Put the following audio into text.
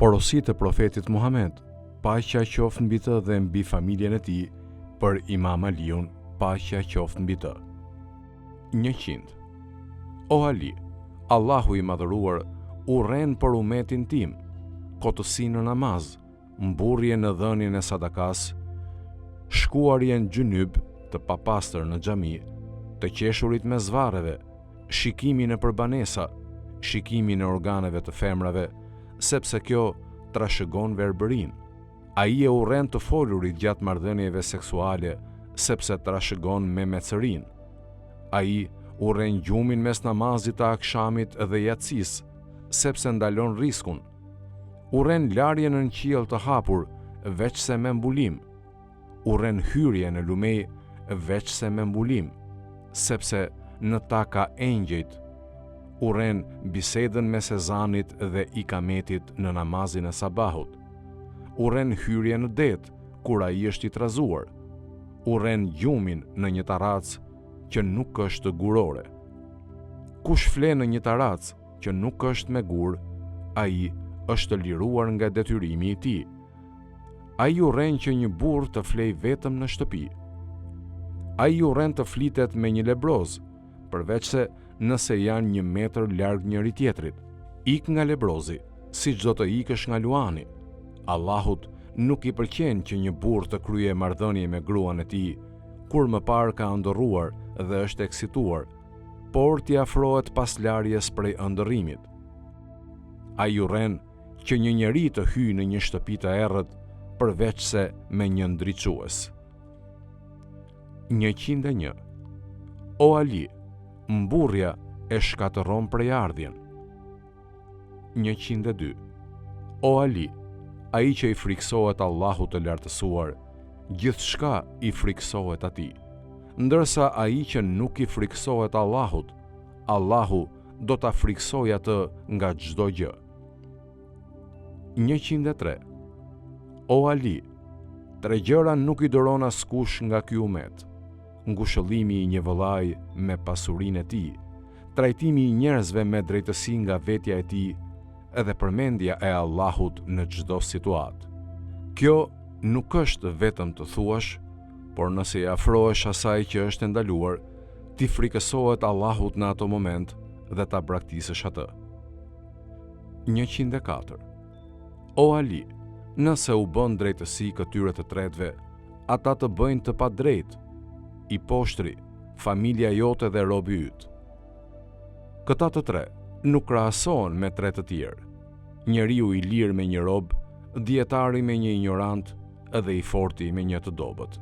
Porositë e profetit Muhammed, paqja qoftë mbi të dhe mbi familjen e tij, për Imam Aliun, paqja qoftë mbi të. 100. O Ali, Allahu i madhëruar urren për umetin tim, kotësi në namaz, mburrje në dhënien e sadakas, shkuarje në gjynyb, të papastër në xhami, të qeshurit me zvarreve, shikimin e përbanesa, shikimin e organeve të femrave, sepse kjo trashëgon verbërin. Ai e urren të folurit gjatë marrëdhënieve seksuale, sepse trashëgon me mecërin. Ai urren gjumin mes namazit të akshamit dhe yatsis, sepse ndalon riskun. Urren larjen në qiell të hapur, veçse me mbulim. Urren hyrje në lumej, veçse me mbulim, sepse në ta ka engjëjt. Urren bisedën mes ezanit dhe ikametit në namazin e sabahut. Urren hyrje në det, kur ai është i trazuar. Urren gjumin në një tarac që nuk është gurore. Kush fle në një tarac që nuk është me gur, ai është liruar nga detyrimi i tij. Ai urren që një burr të flej vetëm në shtëpi. Ai urren të flitet me një lebroz, përveçse nëse janë 1 metër larg njëri tjetrit. Ik nga lebrozi, siç do të ikësh nga luani. Allahut nuk i pëlqen që një burr të kryejë marrëdhënie me gruan e tij, kur më parë ka ëndërruar dhe është eksituar, por t'i afrohet pas larjes prej ëndërrimit. Ai urren që një njeri të hyjë në një shtëpi të errët, përveçse me një ndriçues. 101. O Ali, mburrja e shkatëron prejardhjen. 102. O Ali, ai që i friksohet Allahut të lartësuar, gjithçka i friksohet atij. Ndërsa ai që nuk i friksohet Allahut, Allahu do ta friksojë atë nga çdo gjë. 103. O Ali, 3 gjëra nuk i doron askush nga ky umet: ngushëllimi i një vëllai me pasurinë e tij, trajtimi i njerëzve me drejtësi nga vetja e tij, edhe përmendja e Allahut në çdo situatë. Kjo nuk është vetëm të thuash, por nëse i afrohesh asaj që është ndaluar, ti frikësohet Allahut në ato moment dhe ta braktisësh atë. 104. O Ali, nëse u bën drejtësi këtyre të tretëve, ata të bëjnë të padrejtë, i poshtri, familja jote dhe robi yt. Këta të tre nuk krahasohen me 3 të tjerë: njeriu i lirë me një rob, dietari me një ignorant, dhe i forti me një të dobët.